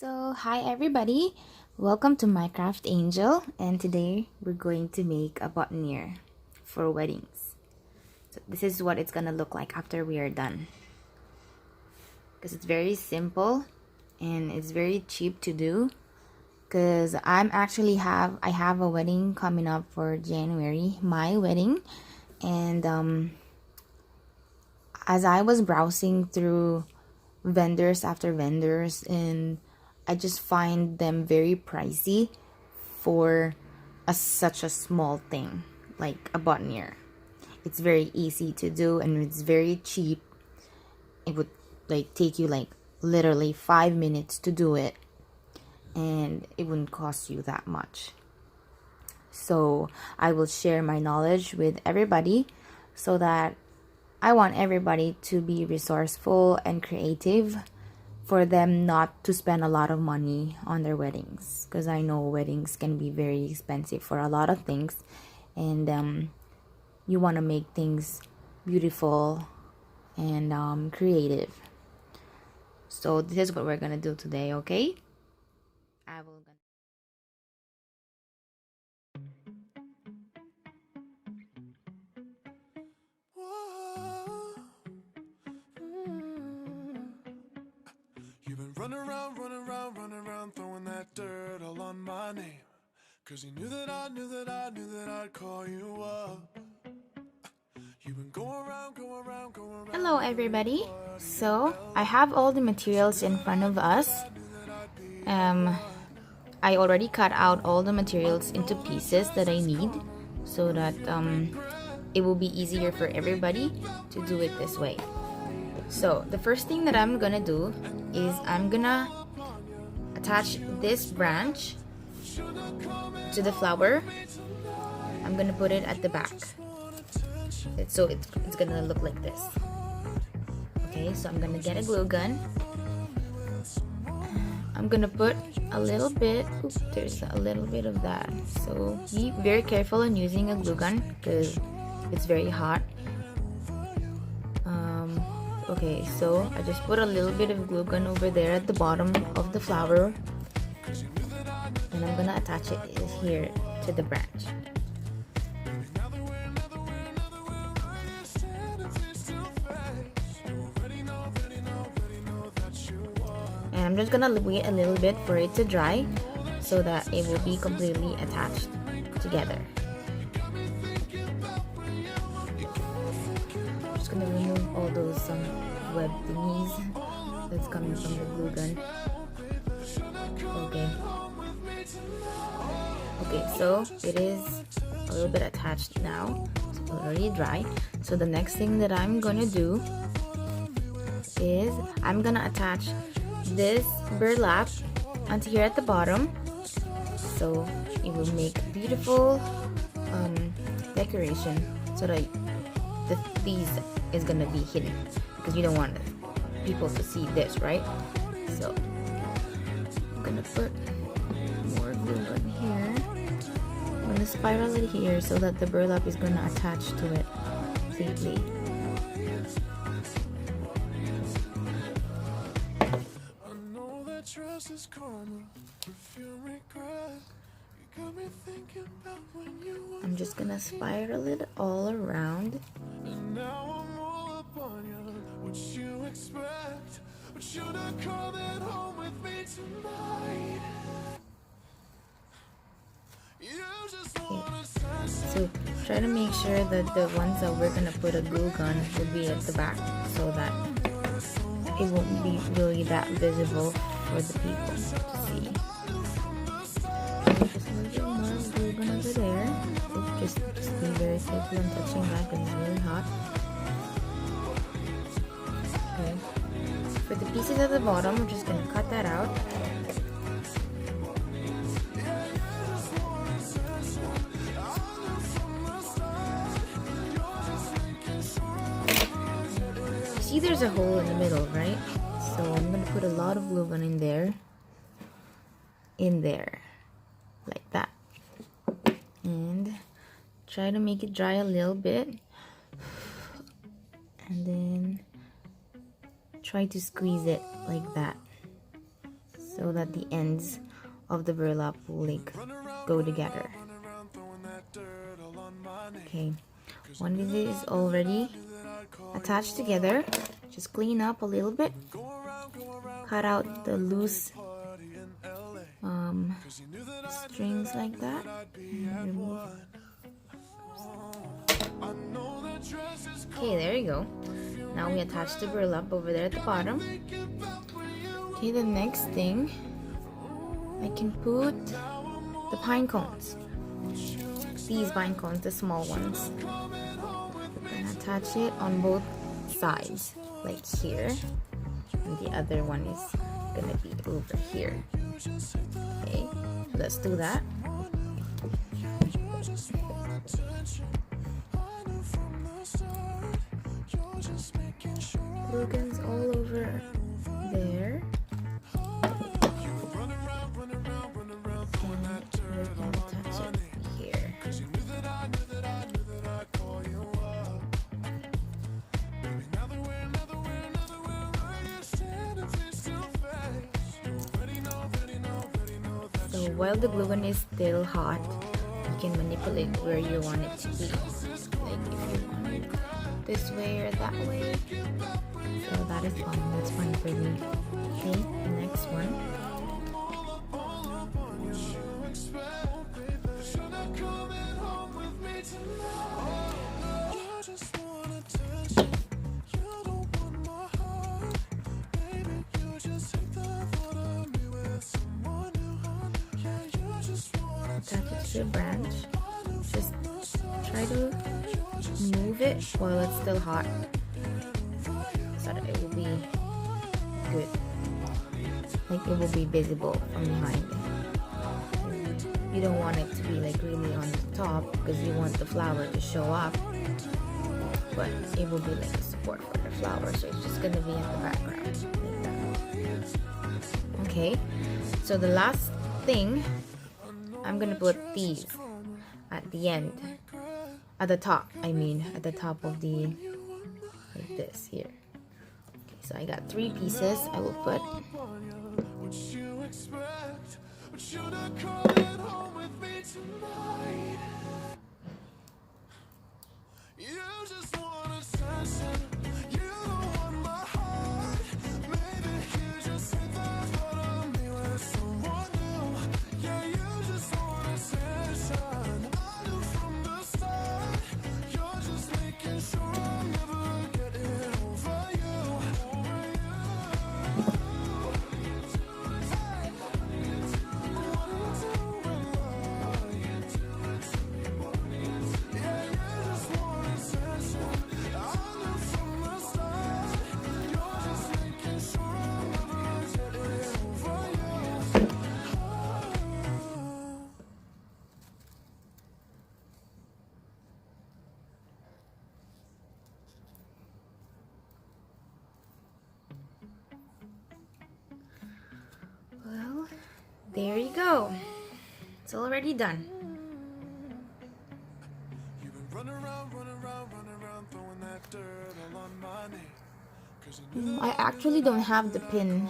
So, hi everybody, welcome to Minecraft Angel, and today we're going to make a boutonniere for weddings. So this is what it's gonna look like after we are done, because it's very simple and it's very cheap to do. Because I have a wedding coming up for January, my wedding, and as I was browsing through vendors after vendors, and I just find them very pricey for such a small thing like a boutonniere. It's very easy to do and it's very cheap. It would take you literally 5 minutes to do it, and it wouldn't cost you that much. So I will share my knowledge with everybody, so that I want everybody to be resourceful and creative, for them not to spend a lot of money on their weddings, because I know weddings can be very expensive for a lot of things, and you want to make things beautiful and creative. So this is what we're gonna do today, okay? I will You've been running around, throwing that dirt all on my name. Cause you knew that I'd call you up. You've been going around. Hello everybody. So I have all the materials in front of us. I already cut out all the materials into pieces that I need, so that it will be easier for everybody to do it this way. So the first thing that I'm gonna do is I'm gonna attach this branch to the flower. I'm gonna put it at the back, so it's gonna look like this. Okay, so I'm gonna get a glue gun. I'm gonna put a little bit. Oops, there's a little bit of that, so be very careful in using a glue gun because it's very hot. Okay, so I just put a little bit of glue gun over there at the bottom of the flower, and I'm gonna attach it here to the branch. And I'm just gonna wait a little bit for it to dry, so that it will be completely attached together. I'm just gonna remove all those web thingies that's coming from the glue gun. Okay, so it is a little bit attached now. It's already dry. So the next thing that I'm gonna do is I'm gonna attach this burlap onto here at the bottom, so it will make beautiful decoration, so that the piece is gonna be hidden, because you don't want people to see this, right? So I'm gonna put more glue on here. I'm gonna spiral it here so that the burlap is gonna attach to it safely. I'm just gonna spiral it all around. And now I'm all up on you. What you expect? But should I call that home with me tonight? So try to make sure that the ones that we're gonna put a glue gun will be at the back, so that it won't be really that visible for the people to see. Just a little bit more glue gun over there. Just be very careful on touching that because it's really hot. Okay. For the pieces at the bottom, we're just gonna cut that out. See, there's a hole in the middle, right? So I'm gonna put a lot of glue gun in there, like that, and try to make it dry a little bit, and then try to squeeze it like that. so that the ends of the burlap will like go together. Okay, when it is already attached together, just clean up a little bit, cut out the loose strings like that, and remove. Okay, there you go. Now we attach the burlap over there at the bottom. Okay, the next thing, I can put the pine cones. These pine cones, the small ones. And attach it on both sides, like here. And the other one is gonna be over here. Okay, let's do that. Glue guns all over there. So while the glue gun is still hot, you can manipulate where you want it to be. Like if you want it this way or that way. So that is fine. That's fine for me. Okay, the next one. Attach it to the branch. Just try to move it while it's still hot so that it will be good. Like it will be visible from behind. You don't want it to be like really on the top because you want the flower to show up, but it will be like a support for the flower, so it's just gonna be in the background like that. Okay, so the last thing, I'm gonna put these at the end, at the top, I mean at the top of the, like this here. Okay, so I got 3 pieces I will put. Well, there you go. It's already done. I actually don't have the pin.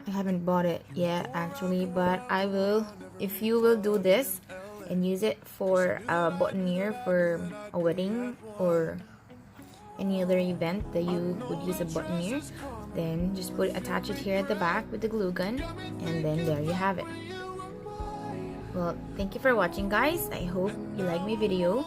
I haven't bought it yet actually, but I will. If you will do this and use it for a boutonniere for a wedding or any other event that you would use a boutonniere, then just attach it here at the back with the glue gun, and then there you have it. Well, thank you for watching, guys. I hope you like my video.